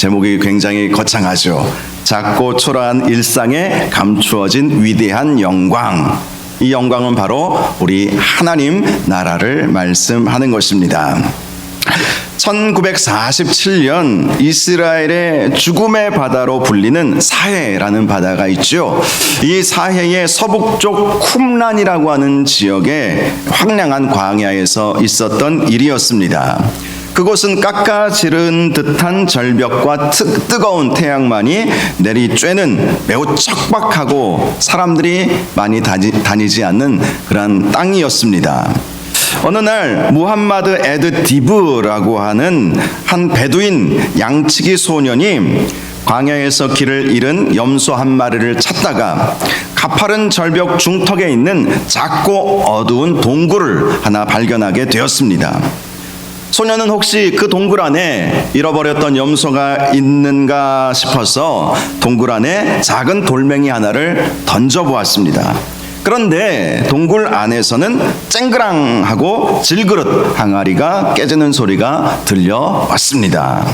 제목이 굉장히 거창하죠. 작고 초라한 일상에 감추어진 위대한 영광. 이 영광은 바로 우리 하나님 나라를 말씀하는 것입니다. 1947년 이스라엘의 죽음의 바다로 불리는 사해라는 바다가 있죠. 이 사해의 서북쪽 쿰란이라고 하는 지역에 황량한 광야에서 있었던 일이었습니다. 그곳은 깎아지른 듯한 절벽과 뜨거운 태양만이 내리쬐는 매우 척박하고 사람들이 많이 다니지 않는 그런 땅이었습니다. 어느 날 무함마드 에드 디브라고 하는 한 베두인 양치기 소년이 광야에서 길을 잃은 염소 한 마리를 찾다가 가파른 절벽 중턱에 있는 작고 어두운 동굴을 하나 발견하게 되었습니다. 소년은 혹시 그 동굴 안에 잃어버렸던 염소가 있는가 싶어서 동굴 안에 작은 돌멩이 하나를 던져보았습니다. 그런데 동굴 안에서는 쨍그랑하고 질그릇 항아리가 깨지는 소리가 들려왔습니다.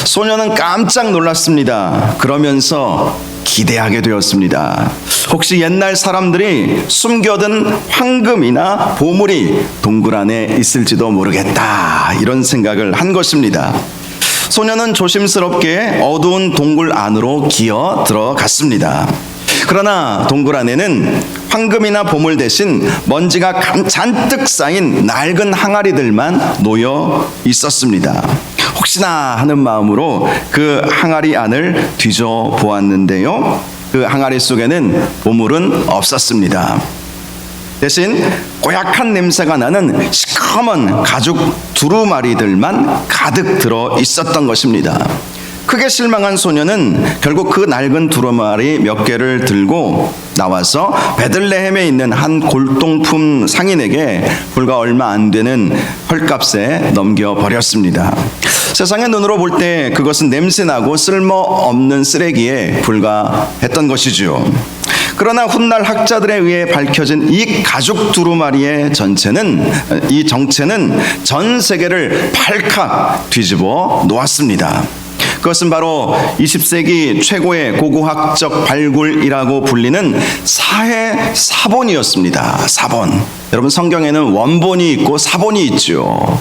소년은 깜짝 놀랐습니다. 그러면서 기대하게 되었습니다. 혹시 옛날 사람들이 숨겨둔 황금이나 보물이 동굴 안에 있을지도 모르겠다, 이런 생각을 한 것입니다. 소년은 조심스럽게 어두운 동굴 안으로 기어 들어갔습니다. 그러나 동굴 안에는 황금이나 보물 대신 먼지가 잔뜩 쌓인 낡은 항아리들만 놓여 있었습니다. 혹시나 하는 마음으로 그 항아리 안을 뒤져 보았는데요, 그 항아리 속에는 보물은 없었습니다. 대신 고약한 냄새가 나는 시커먼 가죽 두루마리들만 가득 들어 있었던 것입니다. 크게 실망한 소년은 결국 그 낡은 두루마리 몇 개를 들고 나와서 베들레헴에 있는 한 골동품 상인에게 불과 얼마 안 되는 헐값에 넘겨버렸습니다. 세상의 눈으로 볼 때 그것은 냄새나고 쓸모없는 쓰레기에 불과했던 것이지요. 그러나 훗날 학자들에 의해 밝혀진 이 가죽 두루마리의 이 정체는 전 세계를 발칵 뒤집어 놓았습니다. 그것은 바로 20세기 최고의 고고학적 발굴이라고 불리는 사해 사본이었습니다. 사본. 여러분, 성경에는 원본이 있고 사본이 있죠.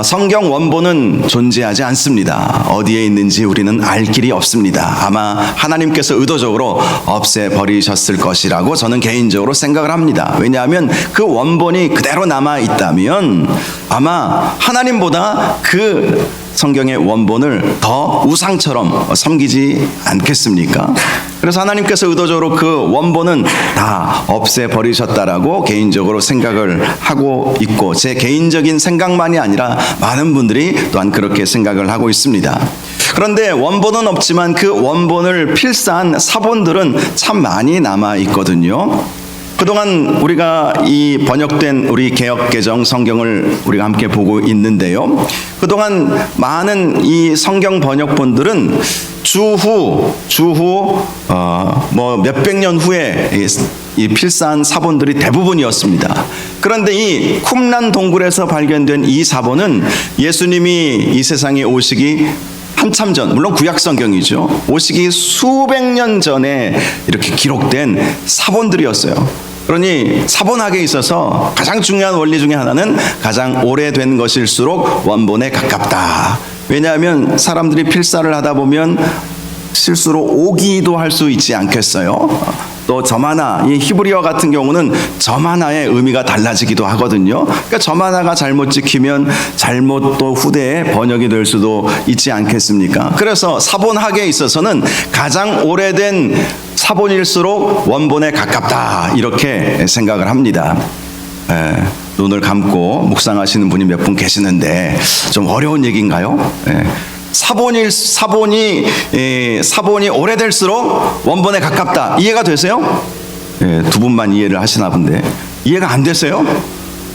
성경 원본은 존재하지 않습니다. 어디에 있는지 우리는 알 길이 없습니다. 아마 하나님께서 의도적으로 없애버리셨을 것이라고 저는 개인적으로 생각을 합니다. 왜냐하면 그 원본이 그대로 남아있다면 아마 하나님보다 그 성경의 원본을 더 우상처럼 섬기지 않겠습니까? 그래서 하나님께서 의도적으로 그 원본은 다 없애버리셨다라고 개인적으로 생각을 하고 있고, 제 개인적인 생각만이 아니라 많은 분들이 또한 그렇게 생각을 하고 있습니다. 그런데 원본은 없지만 그 원본을 필사한 사본들은 참 많이 남아 있거든요. 그동안 우리가 이 번역된 우리 개역개정 성경을 우리가 함께 보고 있는데요, 그동안 많은 이 성경 번역본들은 주후 몇백 년 후에 이 필사한 사본들이 대부분이었습니다. 그런데 이 쿰란 동굴에서 발견된 이 사본은 예수님이 이 세상에 오시기 한참 전, 물론 구약 성경이죠, 오시기 수백 년 전에 이렇게 기록된 사본들이었어요. 그러니 사본학에 있어서 가장 중요한 원리 중에 하나는 가장 오래된 것일수록 원본에 가깝다. 왜냐하면 사람들이 필사를 하다 보면 실수로 오기도 할 수 있지 않겠어요? 또 점 하나, 이 히브리어 같은 경우는 점 하나의 의미가 달라지기도 하거든요. 그러니까 점 하나가 잘못 찍히면 잘못 또 후대에 번역이 될 수도 있지 않겠습니까? 그래서 사본학에 있어서는 가장 오래된 사본일수록 원본에 가깝다, 이렇게 생각을 합니다. 눈을 감고 묵상하시는 분이 몇 분 계시는데 좀 어려운 얘기인가요? 사본이 오래될수록 원본에 가깝다. 이해가 되세요? 두 분만 이해를 하시나 본데 이해가 안 되세요?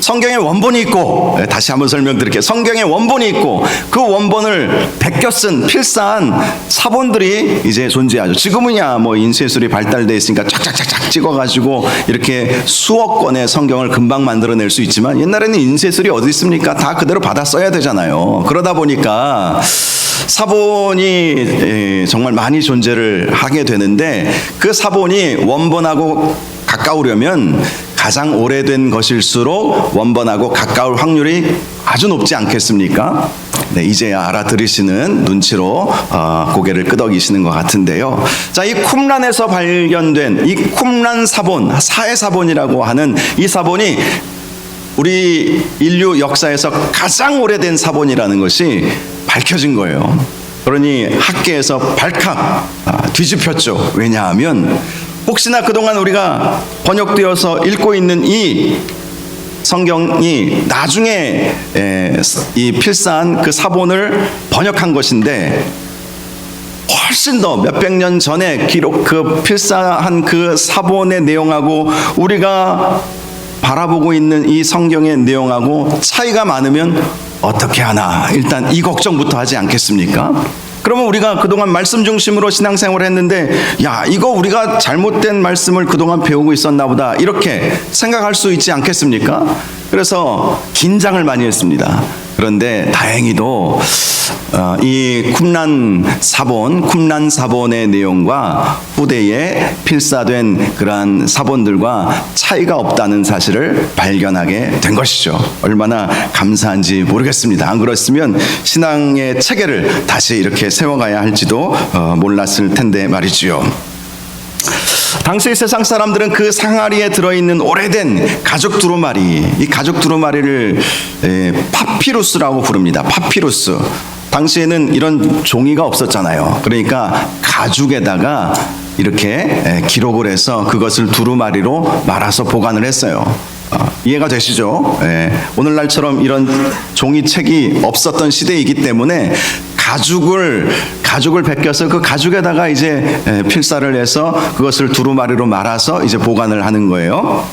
성경에 원본이 있고, 다시 한번 설명드릴게요. 성경에 원본이 있고 그 원본을 베껴 쓴 필사한 사본들이 이제 존재하죠. 지금은야 뭐 인쇄술이 발달돼 있으니까 쫙쫙쫙쫙 찍어가지고 이렇게 수억 권의 성경을 금방 만들어낼 수 있지만, 옛날에는 인쇄술이 어디 있습니까? 다 그대로 받아 써야 되잖아요. 그러다 보니까 사본이 정말 많이 존재를 하게 되는데, 그 사본이 원본하고 가까우려면 가장 오래된 것일수록 원본하고 가까울 확률이 아주 높지 않겠습니까? 네, 이제야 알아들으시는 눈치로 고개를 끄덕이시는 것 같은데요. 자, 이 쿰란에서 발견된 이 쿰란 사본, 사해 사본이라고 하는 이 사본이 우리 인류 역사에서 가장 오래된 사본이라는 것이 밝혀진 거예요. 그러니 학계에서 발칵 뒤집혔죠. 왜냐하면 혹시나 그동안 우리가 번역되어서 읽고 있는 이 성경이 나중에 이 필사한 그 사본을 번역한 것인데, 훨씬 더 몇백 년 전에 그 필사한 그 사본의 내용하고 우리가 바라보고 있는 이 성경의 내용하고 차이가 많으면 어떻게 하나, 일단 이 걱정부터 하지 않겠습니까? 그러면 우리가 그동안 말씀 중심으로 신앙생활을 했는데, 야, 이거 우리가 잘못된 말씀을 그동안 배우고 있었나 보다, 이렇게 생각할 수 있지 않겠습니까? 그래서 긴장을 많이 했습니다. 그런데 다행히도 이 쿰란 사본의 내용과 후대에 필사된 그러한 사본들과 차이가 없다는 사실을 발견하게 된 것이죠. 얼마나 감사한지 모르겠습니다. 안 그랬으면 신앙의 체계를 다시 이렇게 세워가야 할지도 몰랐을 텐데 말이지요. 당시 세상 사람들은 그 상아리에 들어있는 오래된 가죽 두루마리, 이 가죽 두루마리를 파피루스라고 부릅니다. 파피루스. 당시에는 이런 종이가 없었잖아요. 그러니까 가죽에다가 이렇게 기록을 해서 그것을 두루마리로 말아서 보관을 했어요. 이해가 되시죠? 오늘날처럼 이런 종이책이 없었던 시대이기 때문에 가죽을 벗겨서 그 가죽에다가 이제 필사를 해서 그것을 두루마리로 말아서 이제 보관을 하는 거예요.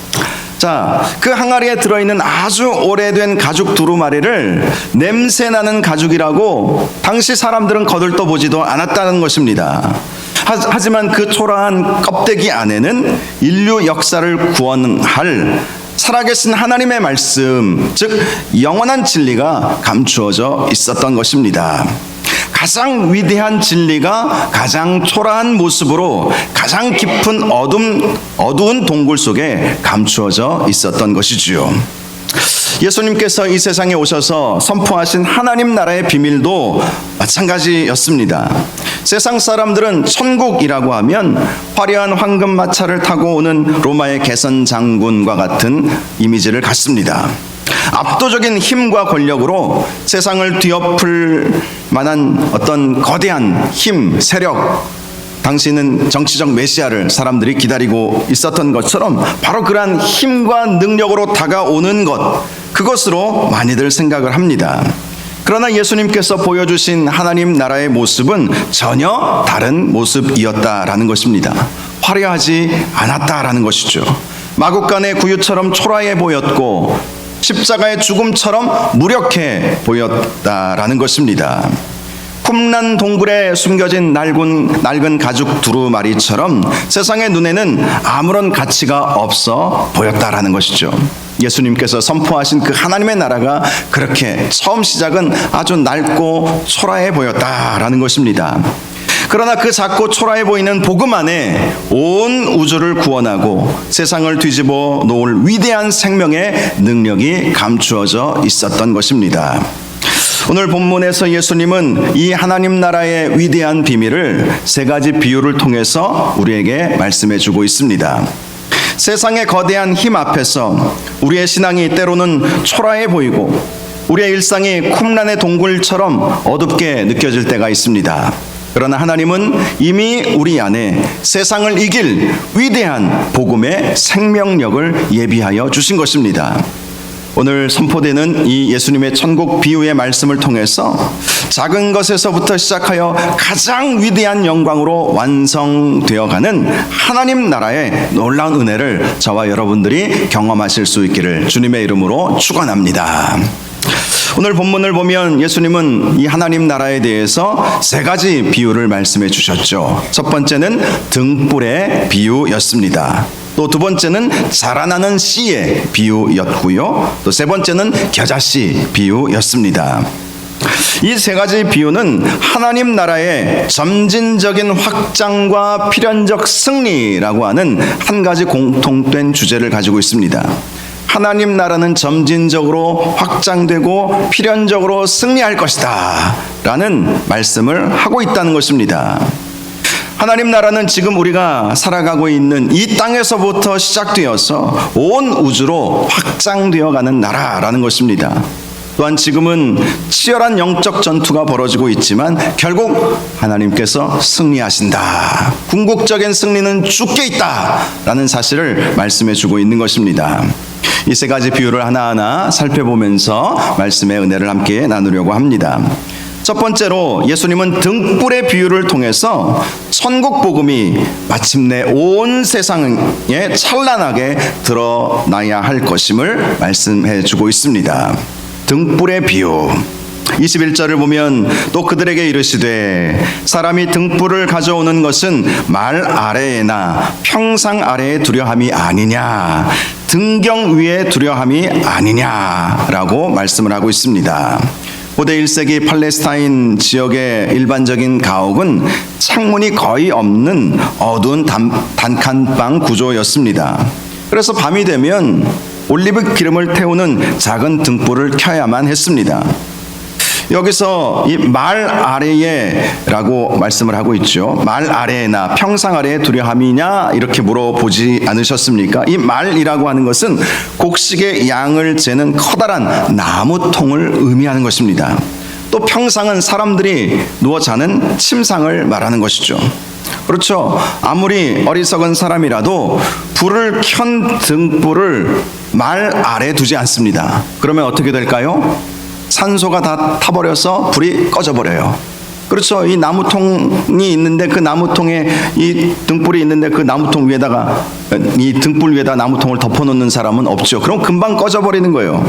자, 그 항아리에 들어있는 아주 오래된 가죽 두루마리를 냄새나는 가죽이라고 당시 사람들은 거들떠보지도 않았다는 것입니다. 하지만 그 초라한 껍데기 안에는 인류 역사를 구원할 살아계신 하나님의 말씀, 즉 영원한 진리가 감추어져 있었던 것입니다. 가장 위대한 진리가 가장 초라한 모습으로 가장 깊은 어두운 동굴 속에 감추어져 있었던 것이지요. 예수님께서 이 세상에 오셔서 선포하신 하나님 나라의 비밀도 마찬가지였습니다. 세상 사람들은 천국이라고 하면 화려한 황금 마차를 타고 오는 로마의 개선 장군과 같은 이미지를 갖습니다. 압도적인 힘과 권력으로 세상을 뒤엎을 만한 어떤 거대한 힘, 세력, 당시는 정치적 메시아를 사람들이 기다리고 있었던 것처럼 바로 그러한 힘과 능력으로 다가오는 것, 그것으로 많이들 생각을 합니다. 그러나 예수님께서 보여주신 하나님 나라의 모습은 전혀 다른 모습이었다라는 것입니다. 화려하지 않았다라는 것이죠. 마국간의 구유처럼 초라해 보였고 십자가의 죽음처럼 무력해 보였다라는 것입니다. 쿰란 동굴에 숨겨진 낡은 가죽 두루마리처럼 세상의 눈에는 아무런 가치가 없어 보였다라는 것이죠. 예수님께서 선포하신 그 하나님의 나라가 그렇게 처음 시작은 아주 낡고 초라해 보였다라는 것입니다. 그러나 그 작고 초라해 보이는 복음 안에 온 우주를 구원하고 세상을 뒤집어 놓을 위대한 생명의 능력이 감추어져 있었던 것입니다. 오늘 본문에서 예수님은 이 하나님 나라의 위대한 비밀을 세 가지 비유를 통해서 우리에게 말씀해 주고 있습니다. 세상의 거대한 힘 앞에서 우리의 신앙이 때로는 초라해 보이고 우리의 일상이 쿰란의 동굴처럼 어둡게 느껴질 때가 있습니다. 그러나 하나님은 이미 우리 안에 세상을 이길 위대한 복음의 생명력을 예비하여 주신 것입니다. 오늘 선포되는 이 예수님의 천국 비유의 말씀을 통해서 작은 것에서부터 시작하여 가장 위대한 영광으로 완성되어가는 하나님 나라의 놀라운 은혜를 저와 여러분들이 경험하실 수 있기를 주님의 이름으로 축원합니다. 오늘 본문을 보면 예수님은 이 하나님 나라에 대해서 세 가지 비유를 말씀해 주셨죠. 첫 번째는 등불의 비유였습니다. 또 두 번째는 자라나는 씨의 비유였고요. 또 세 번째는 겨자씨 비유였습니다. 이 세 가지 비유는 하나님 나라의 점진적인 확장과 필연적 승리라고 하는 한 가지 공통된 주제를 가지고 있습니다. 하나님 나라는 점진적으로 확장되고 필연적으로 승리할 것이다 라는 말씀을 하고 있다는 것입니다. 하나님 나라는 지금 우리가 살아가고 있는 이 땅에서부터 시작되어서 온 우주로 확장되어 가는 나라라는 것입니다. 또한 지금은 치열한 영적 전투가 벌어지고 있지만 결국 하나님께서 승리하신다. 궁극적인 승리는 주께 있다 라는 사실을 말씀해 주고 있는 것입니다. 이 세 가지 비유를 하나하나 살펴보면서 말씀의 은혜를 함께 나누려고 합니다. 첫 번째로 예수님은 등불의 비유를 통해서 천국 복음이 마침내 온 세상에 찬란하게 드러나야 할 것임을 말씀해 주고 있습니다. 등불의 비유 21절을 보면 또 그들에게 이르시되 사람이 등불을 가져오는 것은 말 아래에나 평상 아래에 두려함이 아니냐 등경 위에 두려함이 아니냐라고 말씀을 하고 있습니다. 고대 1세기 팔레스타인 지역의 일반적인 가옥은 창문이 거의 없는 어두운 단칸방 구조였습니다. 그래서 밤이 되면 올리브 기름을 태우는 작은 등불을 켜야만 했습니다. 여기서 이 말 아래에라고 말씀을 하고 있죠. 말 아래나 평상 아래에 두려함이냐 이렇게 물어보지 않으셨습니까? 이 말이라고 하는 것은 곡식의 양을 재는 커다란 나무통을 의미하는 것입니다. 또 평상은 사람들이 누워 자는 침상을 말하는 것이죠. 그렇죠. 아무리 어리석은 사람이라도 불을 켠 등불을 말 아래 두지 않습니다. 그러면 어떻게 될까요? 산소가 다 타버려서 불이 꺼져버려요. 그렇죠. 이 나무통이 있는데 그 나무통에 이 등불이 있는데 그 나무통 위에다가 이 등불 위에다 나무통을 덮어놓는 사람은 없죠. 그럼 금방 꺼져버리는 거예요.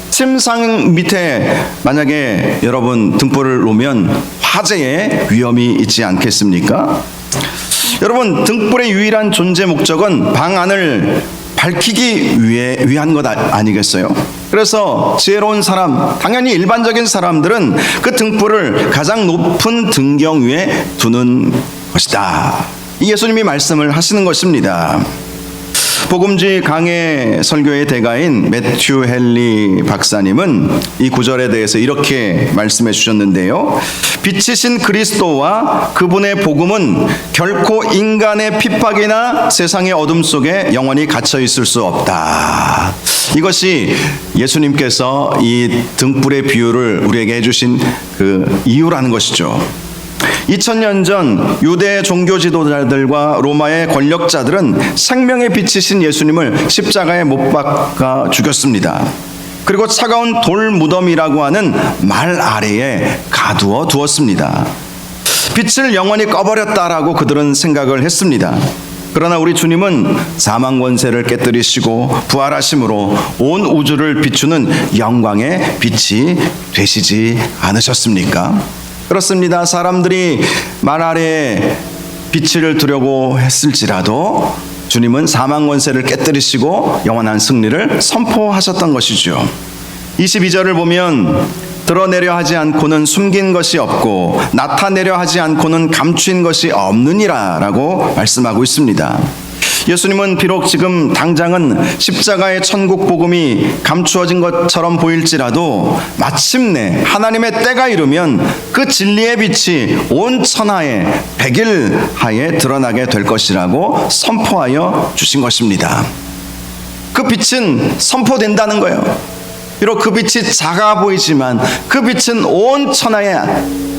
침상 밑에 만약에 여러분 등불을 놓으면 화재의 위험이 있지 않겠습니까? 여러분 등불의 유일한 존재 목적은 방 안을 밝히기 위한 것 아니겠어요? 그래서 지혜로운 사람, 당연히 일반적인 사람들은 그 등불을 가장 높은 등경 위에 두는 것이다. 이 예수님이 말씀을 하시는 것입니다. 복음주의 강해 설교의 대가인 매튜 헨리 박사님은 이 구절에 대해서 이렇게 말씀해 주셨는데요. 빛이신 그리스도와 그분의 복음은 결코 인간의 핍박이나 세상의 어둠 속에 영원히 갇혀 있을 수 없다. 이것이 예수님께서 이 등불의 비유를 우리에게 해주신 그 이유라는 것이죠. 2000년 전 유대 종교 지도자들과 로마의 권력자들은 생명의 빛이신 예수님을 십자가에 못 박아 죽였습니다. 그리고 차가운 돌 무덤이라고 하는 말 아래에 가두어 두었습니다. 빛을 영원히 꺼버렸다라고 그들은 생각을 했습니다. 그러나 우리 주님은 사망 권세를 깨뜨리시고 부활하심으로 온 우주를 비추는 영광의 빛이 되시지 않으셨습니까? 그렇습니다. 사람들이 말 아래에 빛을 두려고 했을지라도 주님은 사망 권세를 깨뜨리시고 영원한 승리를 선포하셨던 것이죠. 22절을 보면 드러내려 하지 않고는 숨긴 것이 없고 나타내려 하지 않고는 감추인 것이 없느니라 라고 말씀하고 있습니다. 예수님은 비록 지금 당장은 십자가의 천국 복음이 감추어진 것처럼 보일지라도 마침내 하나님의 때가 이르면 그 진리의 빛이 온 천하에 백일하에 드러나게 될 것이라고 선포하여 주신 것입니다. 그 빛은 선포된다는 거예요. 비록 그 빛이 작아 보이지만 그 빛은 온 천하에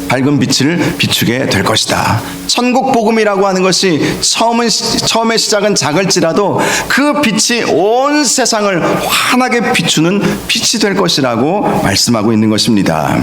밝은 빛을 비추게 될 것이다. 천국 복음이라고 하는 것이 처음의 시작은 작을지라도 그 빛이 온 세상을 환하게 비추는 빛이 될 것이라고 말씀하고 있는 것입니다.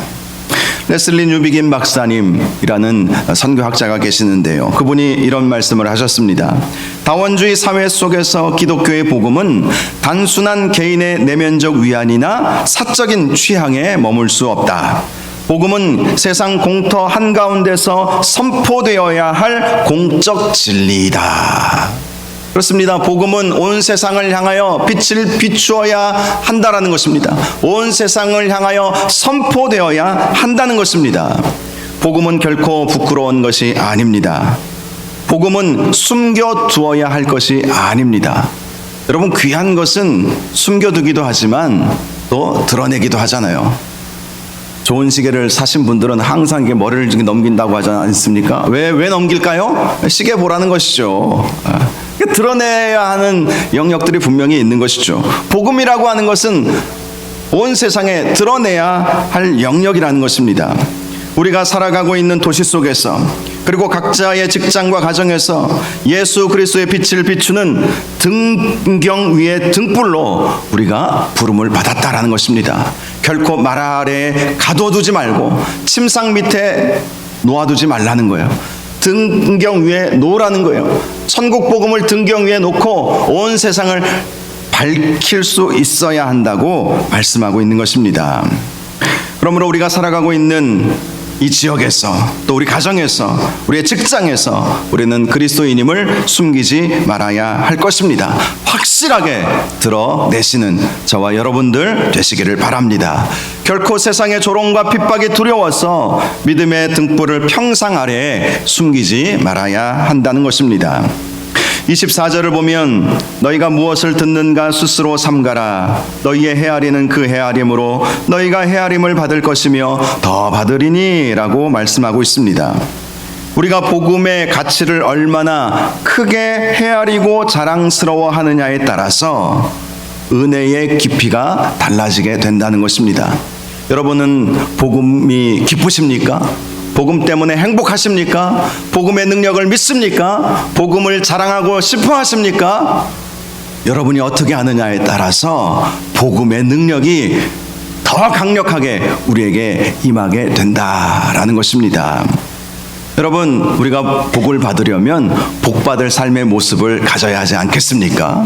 레슬리 뉴비긴 박사님이라는 선교학자가 계시는데요. 그분이 이런 말씀을 하셨습니다. 다원주의 사회 속에서 기독교의 복음은 단순한 개인의 내면적 위안이나 사적인 취향에 머물 수 없다. 복음은 세상 공터 한가운데서 선포되어야 할 공적 진리이다. 그렇습니다. 복음은 온 세상을 향하여 빛을 비추어야 한다라는 것입니다. 온 세상을 향하여 선포되어야 한다는 것입니다. 복음은 결코 부끄러운 것이 아닙니다. 복음은 숨겨두어야 할 것이 아닙니다. 여러분, 귀한 것은 숨겨두기도 하지만 또 드러내기도 하잖아요. 좋은 시계를 사신 분들은 항상 이게 머리를 넘긴다고 하지 않습니까? 왜 넘길까요? 시계 보라는 것이죠. 드러내야 하는 영역들이 분명히 있는 것이죠. 복음이라고 하는 것은 온 세상에 드러내야 할 영역이라는 것입니다. 우리가 살아가고 있는 도시 속에서, 그리고 각자의 직장과 가정에서 예수 그리스도의 빛을 비추는 등경 위의 등불로 우리가 부름을 받았다라는 것입니다. 결코 말 아래에 가둬두지 말고 침상 밑에 놓아두지 말라는 거예요. 등경 위에 놓으라는 거예요. 천국 복음을 등경 위에 놓고 온 세상을 밝힐 수 있어야 한다고 말씀하고 있는 것입니다. 그러므로 우리가 살아가고 있는 이 지역에서, 또 우리 가정에서, 우리의 직장에서 우리는 그리스도인임을 숨기지 말아야 할 것입니다. 확실하게 드러내시는 저와 여러분들 되시기를 바랍니다. 결코 세상의 조롱과 핍박이 두려워서 믿음의 등불을 평상 아래에 숨기지 말아야 한다는 것입니다. 24절을 보면 너희가 무엇을 듣는가 스스로 삼가라. 너희의 헤아리는 그 헤아림으로 너희가 헤아림을 받을 것이며 더 받으리니 라고 말씀하고 있습니다. 우리가 복음의 가치를 얼마나 크게 헤아리고 자랑스러워 하느냐에 따라서 은혜의 깊이가 달라지게 된다는 것입니다. 여러분은 복음이 기쁘십니까? 복음 때문에 행복하십니까? 복음의 능력을 믿습니까? 복음을 자랑하고 싶어 하십니까? 여러분이 어떻게 하느냐에 따라서 복음의 능력이 더 강력하게 우리에게 임하게 된다라는 것입니다. 여러분, 우리가 복을 받으려면 복받을 삶의 모습을 가져야 하지 않겠습니까?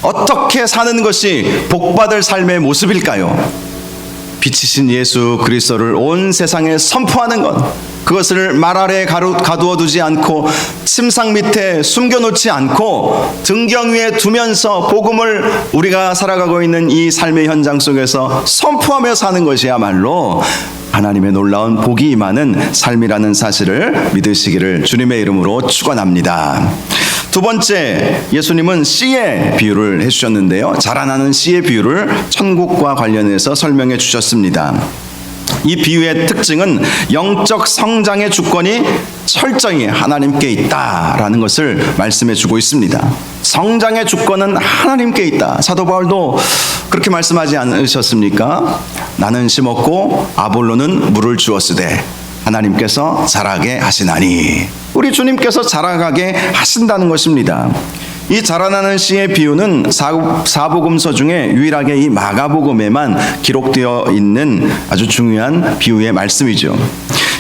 어떻게 사는 것이 복받을 삶의 모습일까요? 빛이신 예수 그리스도를 온 세상에 선포하는 것, 그것을 말 아래에 가두어 두지 않고 침상 밑에 숨겨놓지 않고 등경 위에 두면서 복음을 우리가 살아가고 있는 이 삶의 현장 속에서 선포하며 사는 것이야말로 하나님의 놀라운 복이 임하는 삶이라는 사실을 믿으시기를 주님의 이름으로 축원합니다. 두 번째, 예수님은 씨의 비유를 해주셨는데요. 자라나는 씨의 비유를 천국과 관련해서 설명해 주셨습니다. 이 비유의 특징은 영적 성장의 주권이 철저히 하나님께 있다라는 것을 말씀해 주고 있습니다. 성장의 주권은 하나님께 있다. 사도 바울도 그렇게 말씀하지 않으셨습니까? 나는 심었고 아볼로는 물을 주었으되 하나님께서 자라게 하시나니. 우리 주님께서 자라가게 하신다는 것입니다. 이 자라나는 씨의 비유는 사복음서 중에 유일하게 이 마가복음에만 기록되어 있는 아주 중요한 비유의 말씀이죠.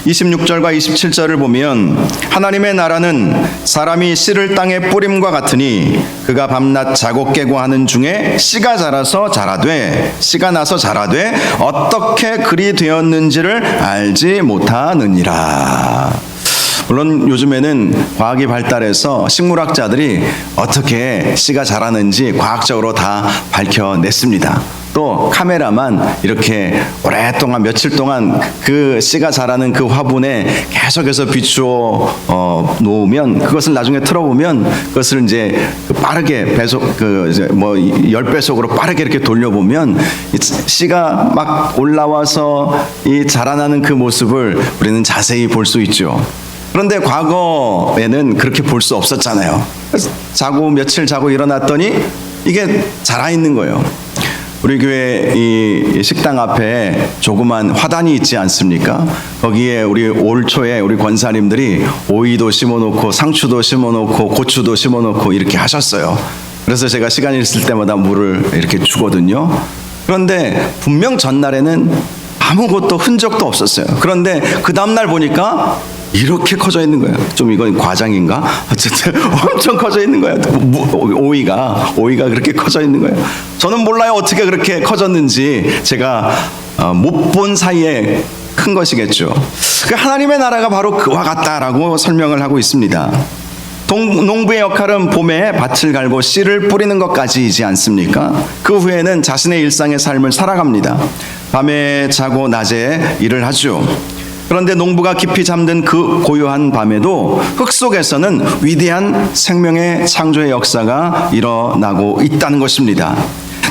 26절과 27절을 보면 하나님의 나라는 사람이 씨를 땅에 뿌림과 같으니 그가 밤낮 자고 깨고 하는 중에 씨가 나서 자라되 어떻게 그리 되었는지를 알지 못하느니라. 물론 요즘에는 과학이 발달해서 식물학자들이 어떻게 씨가 자라는지 과학적으로 다 밝혀냈습니다. 또 카메라만 이렇게 오랫동안 며칠 동안 그 씨가 자라는 그 화분에 계속해서 비추어 놓으면 그것을 나중에 틀어보면 그것을 이제 빠르게 배속 10배속으로 빠르게 이렇게 돌려보면 씨가 막 올라와서 이 자라나는 그 모습을 우리는 자세히 볼 수 있죠. 그런데 과거에는 그렇게 볼 수 없었잖아요. 며칠 자고 일어났더니 이게 자라 있는 거예요. 우리 교회 이 식당 앞에 조그만 화단이 있지 않습니까? 거기에 우리 올 초에 우리 권사님들이 오이도 심어놓고 상추도 심어놓고 고추도 심어놓고 이렇게 하셨어요. 그래서 제가 시간이 있을 때마다 물을 이렇게 주거든요. 그런데 분명 전날에는 아무것도 흔적도 없었어요. 그런데 그 다음날 보니까 이렇게 커져 있는 거예요. 좀 이건 과장인가? 어쨌든 엄청 커져 있는 거예요. 오이가 그렇게 커져 있는 거예요. 저는 몰라요 어떻게 그렇게 커졌는지. 제가 못 본 사이에 큰 것이겠죠. 하나님의 나라가 바로 그와 같다라고 설명을 하고 있습니다. 농부의 역할은 봄에 밭을 갈고 씨를 뿌리는 것까지이지 않습니까? 그 후에는 자신의 일상의 삶을 살아갑니다. 밤에 자고 낮에 일을 하죠. 그런데 농부가 깊이 잠든 그 고요한 밤에도 흙 속에서는 위대한 생명의 창조의 역사가 일어나고 있다는 것입니다.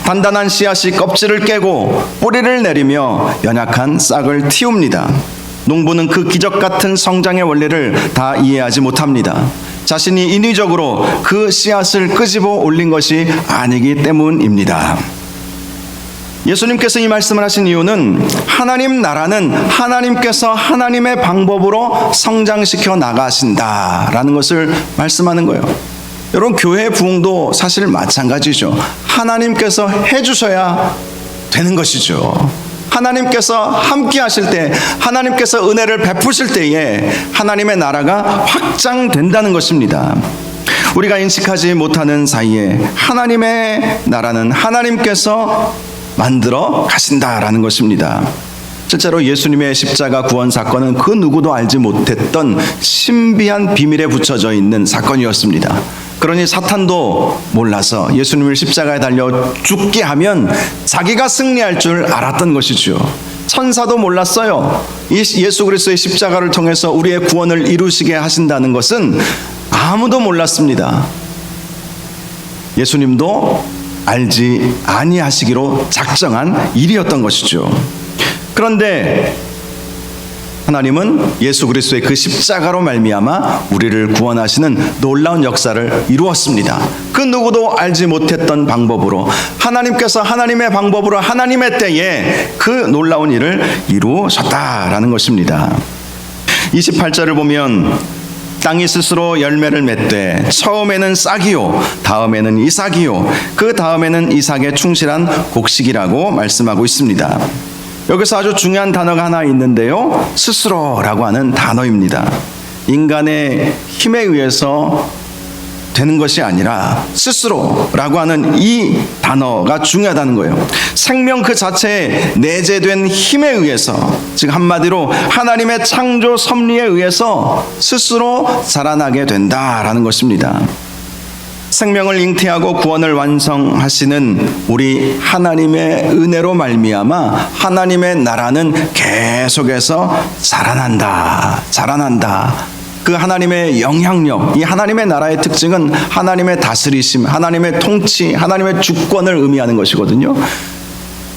단단한 씨앗이 껍질을 깨고 뿌리를 내리며 연약한 싹을 틔웁니다. 농부는 그 기적 같은 성장의 원리를 다 이해하지 못합니다. 자신이 인위적으로 그 씨앗을 끄집어 올린 것이 아니기 때문입니다. 예수님께서 이 말씀을 하신 이유는 하나님 나라는 하나님께서 하나님의 방법으로 성장시켜 나가신다라는 것을 말씀하는 거예요. 여러분, 교회 부흥도 사실 마찬가지죠. 하나님께서 해주셔야 되는 것이죠. 하나님께서 함께 하실 때, 하나님께서 은혜를 베푸실 때에 하나님의 나라가 확장된다는 것입니다. 우리가 인식하지 못하는 사이에 하나님의 나라는 하나님께서 만들어 가신다라는 것입니다. 실제로 예수님의 십자가 구원 사건은 그 누구도 알지 못했던 신비한 비밀에 붙여져 있는 사건이었습니다. 그러니 사탄도 몰라서 예수님을 십자가에 달려 죽게 하면 자기가 승리할 줄 알았던 것이죠. 천사도 몰랐어요. 이 예수 그리스도의 십자가를 통해서 우리의 구원을 이루시게 하신다는 것은 아무도 몰랐습니다. 예수님도 알지 아니하시기로 작정한 일이었던 것이죠. 그런데 하나님은 예수 그리스도의 그 십자가로 말미암아 우리를 구원하시는 놀라운 역사를 이루었습니다. 그 누구도 알지 못했던 방법으로 하나님께서 하나님의 방법으로 하나님의 때에 그 놀라운 일을 이루셨다라는 것입니다. 28절을 보면 땅이 스스로 열매를 맺되 처음에는 싹이요 다음에는 이삭이요 그 다음에는 이삭의 충실한 곡식이라고 말씀하고 있습니다. 여기서 아주 중요한 단어가 하나 있는데요, 스스로라고 하는 단어입니다. 인간의 힘에 의해서 되는 것이 아니라 스스로라고 하는 이 단어가 중요하다는 거예요. 생명 그 자체에 내재된 힘에 의해서, 즉 한마디로 하나님의 창조 섭리에 의해서 스스로 자라나게 된다라는 것입니다. 생명을 잉태하고 구원을 완성하시는 우리 하나님의 은혜로 말미암아 하나님의 나라는 계속해서 자라난다. 그 하나님의 영향력, 이 하나님의 나라의 특징은 하나님의 다스리심, 하나님의 통치, 하나님의 주권을 의미하는 것이거든요.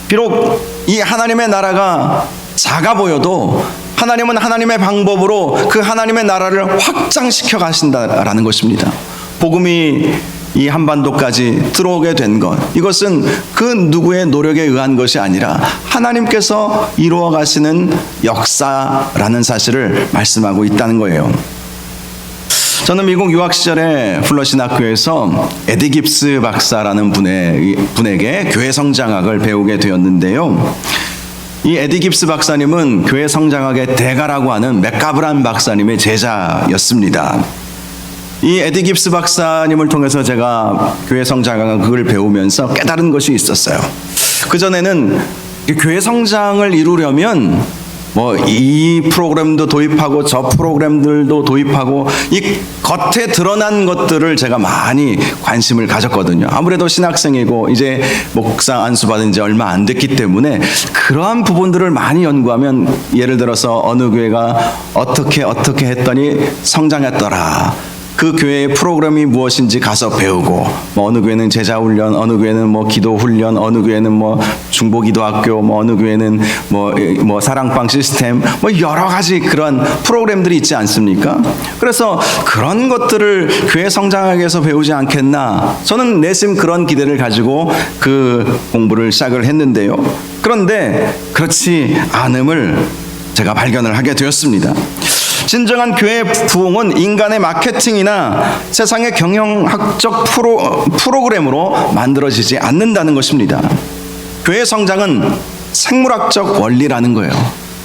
비록 이 하나님의 나라가 작아 보여도 하나님은 하나님의 방법으로 그 하나님의 나라를 확장시켜 가신다라는 것입니다. 복음이 이 한반도까지 들어오게 된 것, 이것은 그 누구의 노력에 의한 것이 아니라 하나님께서 이루어 가시는 역사라는 사실을 말씀하고 있다는 거예요. 저는 미국 유학 시절에 플러신학교에서 에디 깁스 박사라는 분에게 교회 성장학을 배우게 되었는데요. 이 에디 깁스 박사님은 교회 성장학의 대가라고 하는 맥가브란 박사님의 제자였습니다. 이 에디 깁스 박사님을 통해서 제가 교회 성장학을 배우면서 깨달은 것이 있었어요. 그전에는 교회 성장을 이루려면 이 프로그램도 도입하고 저 프로그램들도 도입하고 이 겉에 드러난 것들을 제가 많이 관심을 가졌거든요. 아무래도 신학생이고 이제 목사 안수 받은 지 얼마 안 됐기 때문에 그러한 부분들을 많이 연구하면, 예를 들어서 어느 교회가 어떻게 했더니 성장했더라, 그 교회의 프로그램이 무엇인지 가서 배우고, 뭐 어느 교회는 제자 훈련, 어느 교회는 뭐 기도 훈련, 어느 교회는 뭐 중보기도학교, 뭐 어느 교회는 뭐 사랑방 시스템, 뭐 여러 가지 그런 프로그램들이 있지 않습니까? 그래서 그런 것들을 교회 성장하기 위해서 배우지 않겠나? 저는 내심 그런 기대를 가지고 그 공부를 시작을 했는데요. 그런데 그렇지 않음을 제가 발견을 하게 되었습니다. 진정한 교회 부흥은 인간의 마케팅이나 세상의 경영학적 프로그램으로 만들어지지 않는다는 것입니다. 교회 성장은 생물학적 원리라는 거예요.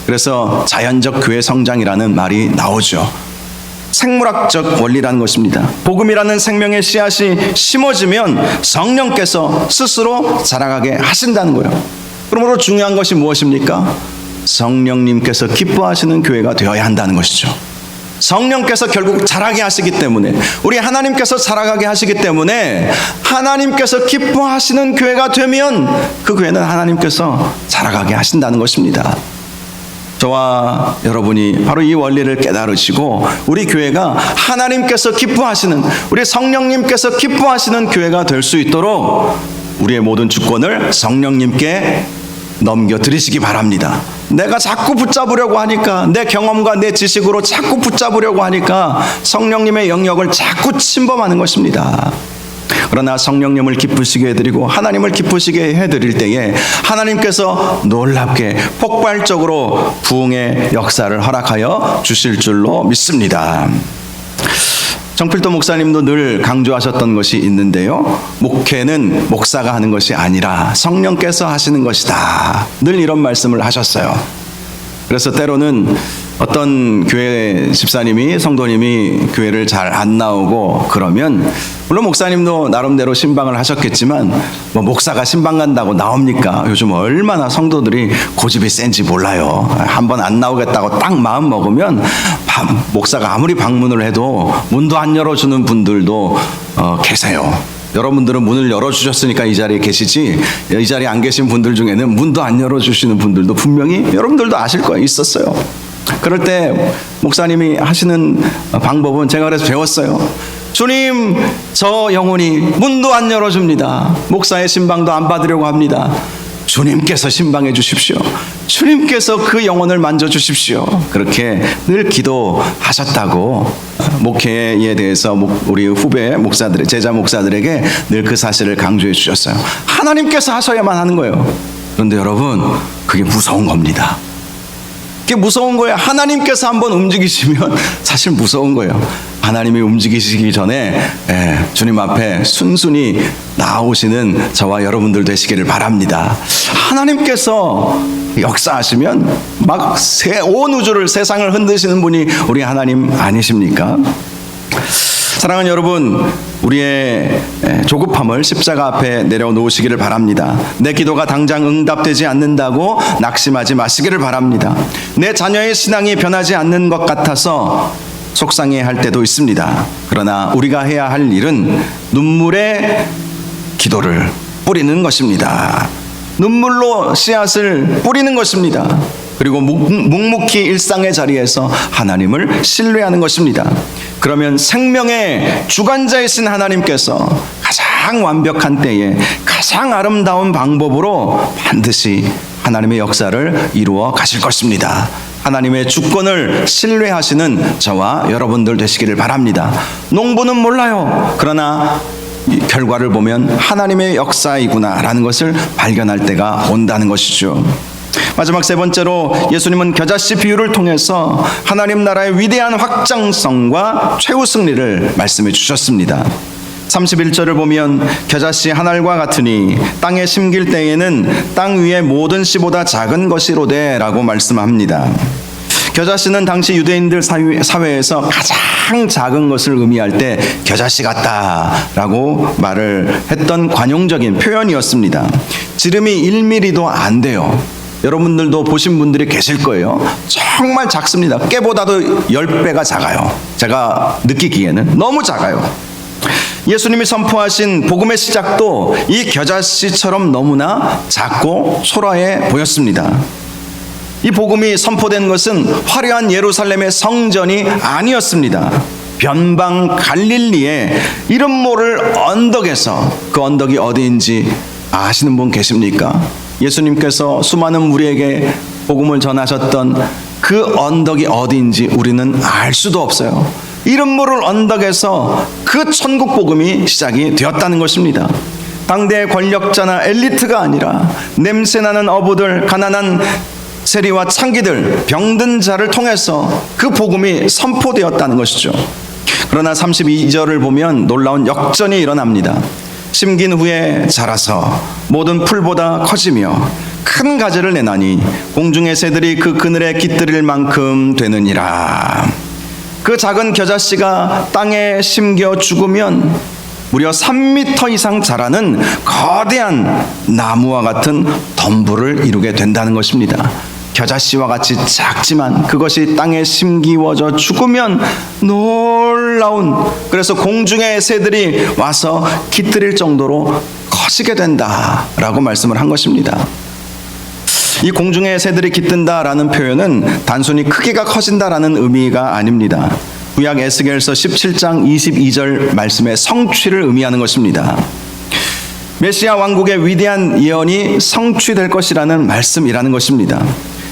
그래서 자연적 교회 성장이라는 말이 나오죠. 생물학적 원리라는 것입니다. 복음이라는 생명의 씨앗이 심어지면 성령께서 스스로 자라가게 하신다는 거예요. 그러므로 중요한 것이 무엇입니까? 성령님께서 기뻐하시는 교회가 되어야 한다는 것이죠. 성령께서 결국 자라게 하시기 때문에, 우리 하나님께서 자라가게 하시기 때문에 하나님께서 기뻐하시는 교회가 되면 그 교회는 하나님께서 자라가게 하신다는 것입니다. 저와 여러분이 바로 이 원리를 깨달으시고 우리 교회가 하나님께서 기뻐하시는, 우리 성령님께서 기뻐하시는 교회가 될 수 있도록 우리의 모든 주권을 성령님께 넘겨드리시기 바랍니다. 내가 자꾸 붙잡으려고 하니까, 내 경험과 내 지식으로 자꾸 붙잡으려고 하니까 성령님의 영역을 자꾸 침범하는 것입니다. 그러나 성령님을 기쁘시게 해드리고 하나님을 기쁘시게 해드릴 때에 하나님께서 놀랍게 폭발적으로 부흥의 역사를 허락하여 주실 줄로 믿습니다. 정필도 목사님도 늘 강조하셨던 것이 있는데요. 목회는 목사가 하는 것이 아니라 성령께서 하시는 것이다. 늘 이런 말씀을 하셨어요. 그래서 때로는 어떤 교회 집사님이, 성도님이 교회를 잘 안 나오고 그러면, 물론 목사님도 나름대로 신방을 하셨겠지만 뭐 목사가 신방 간다고 나옵니까? 요즘 얼마나 성도들이 고집이 센지 몰라요. 한번 안 나오겠다고 딱 마음 먹으면 목사가 아무리 방문을 해도 문도 안 열어주는 분들도 계세요. 여러분들은 문을 열어주셨으니까 이 자리에 계시지, 이 자리에 안 계신 분들 중에는 문도 안 열어주시는 분들도 분명히 여러분들도 아실 거예요. 있었어요. 그럴 때 목사님이 하시는 방법은 제가 그래서 배웠어요. 주님, 저 영혼이 문도 안 열어줍니다. 목사의 신방도 안 받으려고 합니다. 주님께서 신방해 주십시오. 주님께서 그 영혼을 만져주십시오. 그렇게 늘 기도하셨다고 목회에 대해서 우리 후배 목사들, 제자 목사들에게 늘 그 사실을 강조해 주셨어요. 하나님께서 하셔야만 하는 거예요. 그런데 여러분, 그게 무서운 겁니다. 그게 무서운 거예요. 하나님께서 한번 움직이시면 사실 무서운 거예요. 하나님이 움직이시기 전에 주님 앞에 순순히 나오시는 저와 여러분들 되시기를 바랍니다. 하나님께서 역사하시면 막 온 우주를, 세상을 흔드시는 분이 우리 하나님 아니십니까? 사랑하는 여러분, 우리의 조급함을 십자가 앞에 내려놓으시기를 바랍니다. 내 기도가 당장 응답되지 않는다고 낙심하지 마시기를 바랍니다. 내 자녀의 신앙이 변하지 않는 것 같아서 속상해할 때도 있습니다. 그러나 우리가 해야 할 일은 눈물의 기도를 뿌리는 것입니다. 눈물로 씨앗을 뿌리는 것입니다. 그리고 묵묵히 일상의 자리에서 하나님을 신뢰하는 것입니다. 그러면 생명의 주관자이신 하나님께서 가장 완벽한 때에 가장 아름다운 방법으로 반드시 하나님의 역사를 이루어 가실 것입니다. 하나님의 주권을 신뢰하시는 저와 여러분들 되시기를 바랍니다. 농부는 몰라요. 그러나 결과를 보면 하나님의 역사이구나라는 것을 발견할 때가 온다는 것이죠. 마지막 세 번째로, 예수님은 겨자씨 비유를 통해서 하나님 나라의 위대한 확장성과 최후 승리를 말씀해 주셨습니다. 31절을 보면 겨자씨 한 알과 같으니 땅에 심길 때에는 땅 위의 모든 씨보다 작은 것이로되 라고 말씀합니다. 겨자씨는 당시 유대인들 사회에서 가장 작은 것을 의미할 때 겨자씨 같다라고 말을 했던 관용적인 표현이었습니다. 지름이 1mm도 안 돼요. 여러분들도 보신 분들이 계실 거예요. 정말 작습니다. 깨보다도 10배가 작아요. 제가 느끼기에는 너무 작아요. 예수님이 선포하신 복음의 시작도 이 겨자씨처럼 너무나 작고 초라해 보였습니다. 이 복음이 선포된 것은 화려한 예루살렘의 성전이 아니었습니다. 변방 갈릴리의 이름 모를 언덕에서, 그 언덕이 어디인지 아시는 분 계십니까? 예수님께서 수많은 무리에게 복음을 전하셨던 그 언덕이 어디인지 우리는 알 수도 없어요. 이름 모를 언덕에서 그 천국 복음이 시작이 되었다는 것입니다. 당대의 권력자나 엘리트가 아니라 냄새나는 어부들, 가난한 세리와 창기들, 병든 자를 통해서 그 복음이 선포되었다는 것이죠. 그러나 32절을 보면 놀라운 역전이 일어납니다. 심긴 후에 자라서 모든 풀보다 커지며 큰 가지를 내나니 공중의 새들이 그 그늘에 깃들일 만큼 되느니라. 그 작은 겨자씨가 땅에 심겨 죽으면 무려 3m 이상 자라는 거대한 나무와 같은 덤불을 이루게 된다는 것입니다. 겨자씨와 같이 작지만 그것이 땅에 심기워져 죽으면 놀라운, 그래서 공중의 새들이 와서 깃들일 정도로 커지게 된다라고 말씀을 한 것입니다. 이 공중의 새들이 깃든다라는 표현은 단순히 크기가 커진다라는 의미가 아닙니다. 구약 에스겔서 17장 22절 말씀의 성취를 의미하는 것입니다. 메시아 왕국의 위대한 예언이 성취될 것이라는 말씀이라는 것입니다.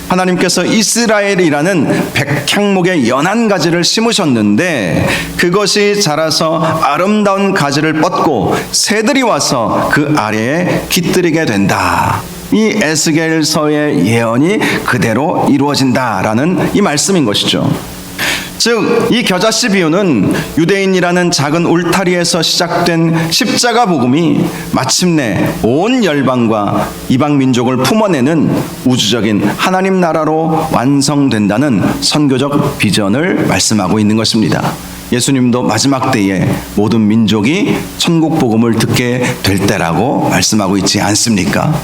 하나님께서 이스라엘이라는 백향목의 연한 가지를 심으셨는데 그것이 자라서 아름다운 가지를 뻗고 새들이 와서 그 아래에 깃들이게 된다. 이 에스겔서의 예언이 그대로 이루어진다라는 이 말씀인 것이죠. 즉, 이 겨자씨 비유는 유대인이라는 작은 울타리에서 시작된 십자가 복음이 마침내 온 열방과 이방 민족을 품어내는 우주적인 하나님 나라로 완성된다는 선교적 비전을 말씀하고 있는 것입니다. 예수님도 마지막 때에 모든 민족이 천국 복음을 듣게 될 때라고 말씀하고 있지 않습니까?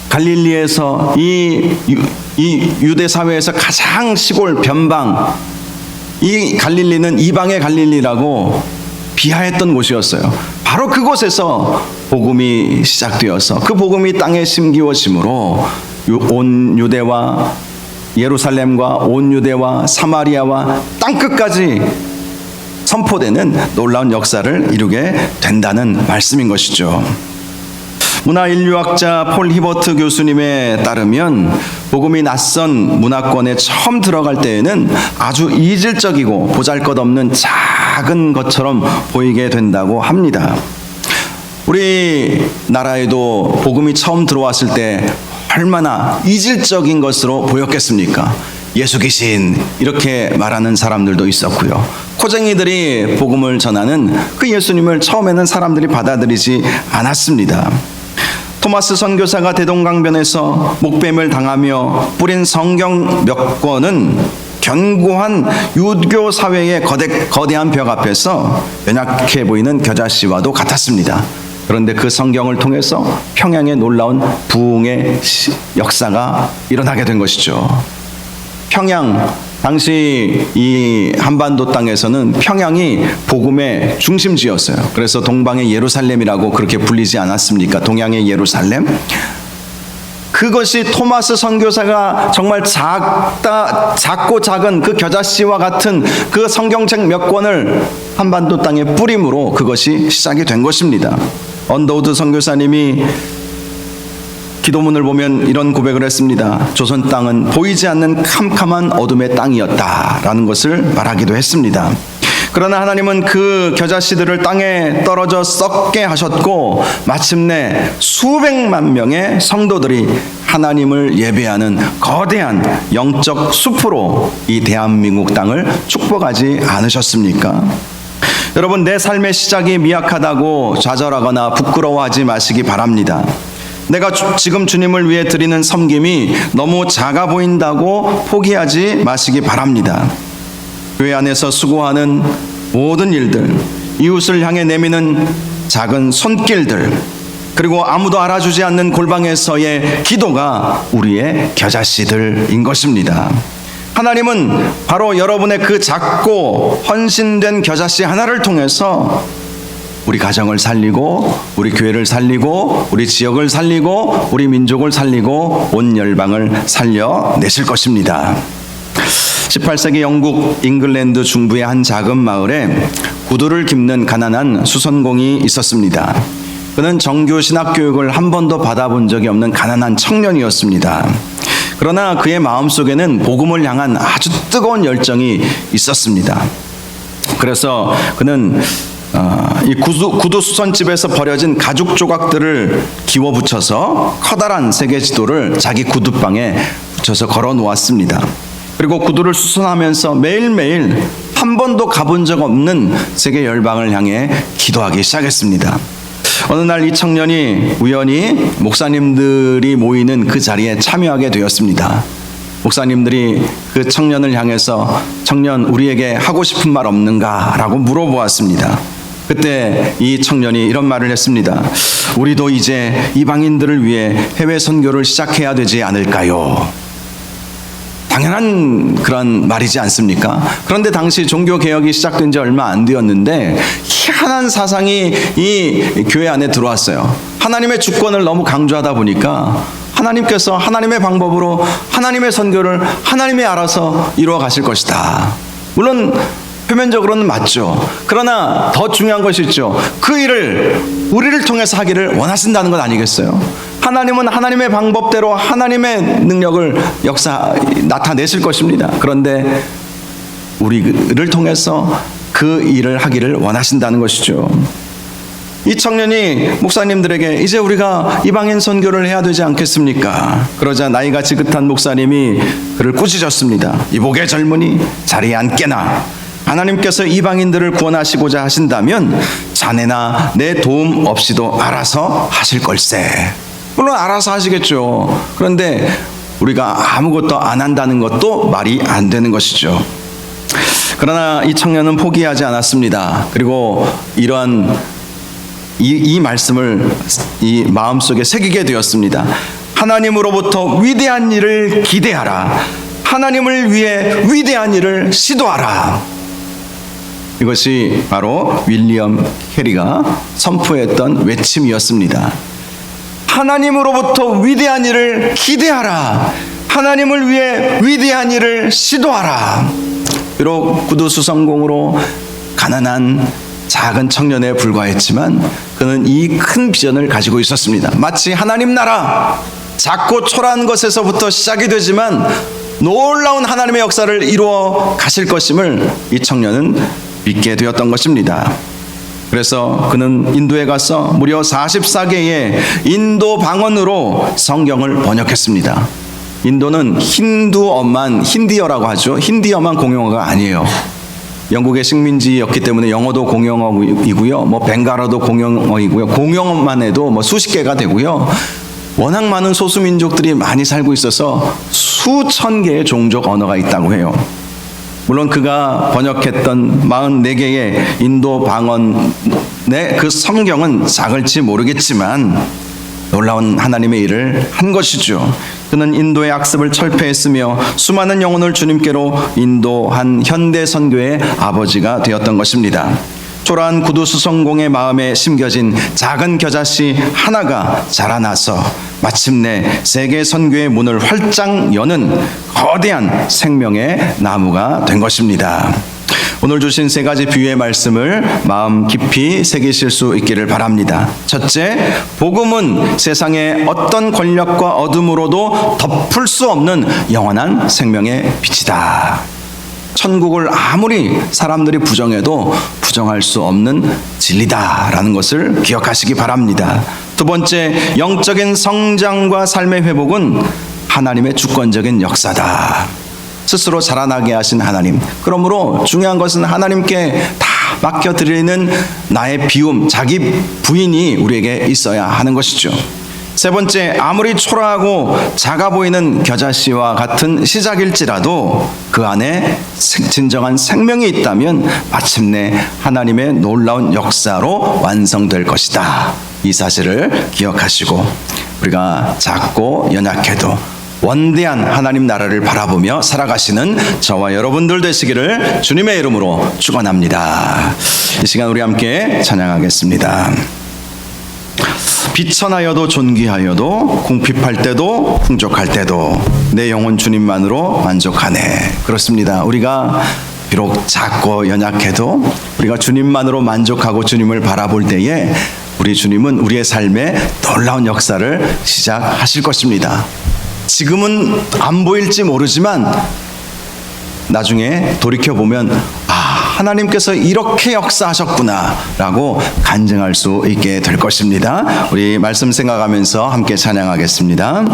갈릴리에서 이 유대 사회에서 가장 시골 변방, 이 갈릴리는 이방의 갈릴리라고 비하했던 곳이었어요. 바로 그곳에서 복음이 시작되어서 그 복음이 땅에 심기워짐으로 온 유대와 예루살렘과 온 유대와 사마리아와 땅끝까지 선포되는 놀라운 역사를 이루게 된다는 말씀인 것이죠. 문화인류학자 폴 히버트 교수님에 따르면 복음이 낯선 문화권에 처음 들어갈 때에는 아주 이질적이고 보잘것없는 작은 것처럼 보이게 된다고 합니다. 우리나라에도 복음이 처음 들어왔을 때 얼마나 이질적인 것으로 보였겠습니까? 예수 귀신 이렇게 말하는 사람들도 있었고요. 코쟁이들이 복음을 전하는 그 예수님을 처음에는 사람들이 받아들이지 않았습니다. 토마스 선교사가 대동강변에서 목뱀을 당하며 뿌린 성경 몇 권은 견고한 유교 사회의 거대한 벽 앞에서 연약해 보이는 겨자씨와도 같았습니다. 그런데 그 성경을 통해서 평양의 놀라운 부흥의 역사가 일어나게 된 것이죠. 평양, 당시 이 한반도 땅에서는 평양이 복음의 중심지였어요. 그래서 동방의 예루살렘이라고 그렇게 불리지 않았습니까? 동양의 예루살렘. 그것이 토마스 선교사가 정말 작고 작은 그 겨자씨와 같은 그 성경책 몇 권을 한반도 땅에 뿌림으로 그것이 시작이 된 것입니다. 언더우드 선교사님이 기도문을 보면 이런 고백을 했습니다. 조선 땅은 보이지 않는 캄캄한 어둠의 땅이었다라는 것을 말하기도 했습니다. 그러나 하나님은 그 겨자씨들을 땅에 떨어져 썩게 하셨고 마침내 수백만 명의 성도들이 하나님을 예배하는 거대한 영적 숲으로 이 대한민국 땅을 축복하지 않으셨습니까? 여러분, 내 삶의 시작이 미약하다고 좌절하거나 부끄러워하지 마시기 바랍니다. 내가 지금 주님을 위해 드리는 섬김이 너무 작아 보인다고 포기하지 마시기 바랍니다. 교회 안에서 수고하는 모든 일들, 이웃을 향해 내미는 작은 손길들, 그리고 아무도 알아주지 않는 골방에서의 기도가 우리의 겨자씨들인 것입니다. 하나님은 바로 여러분의 그 작고 헌신된 겨자씨 하나를 통해서 우리 가정을 살리고 우리 교회를 살리고 우리 지역을 살리고 우리 민족을 살리고 온 열방을 살려내실 것입니다. 18세기 영국 잉글랜드 중부의 한 작은 마을에 구두를 깁는 가난한 수선공이 있었습니다. 그는 정규 신학 교육을 한 번도 받아본 적이 없는 가난한 청년이었습니다. 그러나 그의 마음속에는 복음을 향한 아주 뜨거운 열정이 있었습니다. 그래서 그는 이 구두 수선집에서 버려진 가죽 조각들을 기워 붙여서 커다란 세계 지도를 자기 구두방에 붙여서 걸어 놓았습니다. 그리고 구두를 수선하면서 매일매일 한 번도 가본 적 없는 세계 열방을 향해 기도하기 시작했습니다. 어느 날 이 청년이 우연히 목사님들이 모이는 그 자리에 참여하게 되었습니다. 목사님들이 그 청년을 향해서 청년 우리에게 하고 싶은 말 없는가? 라고 물어보았습니다. 그때 이 청년이 이런 말을 했습니다. 우리도 이제 이방인들을 위해 해외 선교를 시작해야 되지 않을까요? 당연한 그런 말이지 않습니까? 그런데 당시 종교개혁이 시작된 지 얼마 안 되었는데 희한한 사상이 이 교회 안에 들어왔어요. 하나님의 주권을 너무 강조하다 보니까 하나님께서 하나님의 방법으로 하나님의 선교를 하나님이 알아서 이루어 가실 것이다. 물론 표면적으로는 맞죠. 그러나 더 중요한 것이 있죠. 그 일을 우리를 통해서 하기를 원하신다는 것 아니겠어요? 하나님은 하나님의 방법대로 하나님의 능력을 나타내실 것입니다. 그런데 우리를 통해서 그 일을 하기를 원하신다는 것이죠. 이 청년이 목사님들에게 이제 우리가 이방인 선교를 해야 되지 않겠습니까? 그러자 나이가 지긋한 목사님이 그를 꾸짖었습니다. 이복의 젊은이 자리에 앉게나. 하나님께서 이방인들을 구원하시고자 하신다면 자네나 내 도움 없이도 알아서 하실 걸세. 물론 알아서 하시겠죠. 그런데 우리가 아무것도 안 한다는 것도 말이 안 되는 것이죠. 그러나 이 청년은 포기하지 않았습니다. 그리고 이러한 이 말씀을 이 마음속에 새기게 되었습니다. 하나님으로부터 위대한 일을 기대하라. 하나님을 위해 위대한 일을 시도하라. 이것이 바로 윌리엄 캐리가 선포했던 외침이었습니다. 하나님으로부터 위대한 일을 기대하라. 하나님을 위해 위대한 일을 시도하라. 비록 구두수선공으로 가난한 작은 청년에 불과했지만 그는 이 큰 비전을 가지고 있었습니다. 마치 하나님 나라, 작고 초라한 것에서부터 시작이 되지만 놀라운 하나님의 역사를 이루어 가실 것임을 이 청년은 믿게 되었던 것입니다. 그래서 그는 인도에 가서 무려 44개의 인도 방언으로 성경을 번역했습니다. 인도는 힌디어라고 하죠. 힌디어만 공용어가 아니에요. 영국의 식민지였기 때문에 영어도 공용어이고요. 벵갈어도 공용어이고요. 공용어만 해도 수십 개가 되고요. 워낙 많은 소수민족들이 많이 살고 있어서 수천 개의 종족 언어가 있다고 해요. 물론 그가 번역했던 44개의 인도 방언의 그 성경은 작을지 모르겠지만 놀라운 하나님의 일을 한 것이죠. 그는 인도의 악습을 철폐했으며 수많은 영혼을 주님께로 인도한 현대 선교의 아버지가 되었던 것입니다. 초라한 구두수선공의 마음에 심겨진 작은 겨자씨 하나가 자라나서 마침내 세계 선교의 문을 활짝 여는 거대한 생명의 나무가 된 것입니다. 오늘 주신 세 가지 비유의 말씀을 마음 깊이 새기실 수 있기를 바랍니다. 첫째, 복음은 세상의 어떤 권력과 어둠으로도 덮을 수 없는 영원한 생명의 빛이다. 천국을 아무리 사람들이 부정해도 부정할 수 없는 진리다라는 것을 기억하시기 바랍니다. 두 번째, 영적인 성장과 삶의 회복은 하나님의 주권적인 역사다. 스스로 자라나게 하신 하나님. 그러므로 중요한 것은 하나님께 다 맡겨드리는 나의 비움, 자기 부인이 우리에게 있어야 하는 것이죠. 세 번째, 아무리 초라하고 작아 보이는 겨자씨와 같은 시작일지라도 그 안에 진정한 생명이 있다면 마침내 하나님의 놀라운 역사로 완성될 것이다. 이 사실을 기억하시고 우리가 작고 연약해도 원대한 하나님 나라를 바라보며 살아가시는 저와 여러분들 되시기를 주님의 이름으로 축원합니다. 이 시간 우리 함께 찬양하겠습니다. 비천하여도 존귀하여도 궁핍할 때도 풍족할 때도 내 영혼 주님만으로 만족하네. 그렇습니다. 우리가 비록 작고 연약해도 우리가 주님만으로 만족하고 주님을 바라볼 때에 우리 주님은 우리의 삶에 놀라운 역사를 시작하실 것입니다. 지금은 안 보일지 모르지만 나중에 돌이켜보면 하나님께서 이렇게 역사하셨구나 라고 간증할 수 있게 될 것입니다. 우리 말씀 생각하면서 함께 찬양하겠습니다.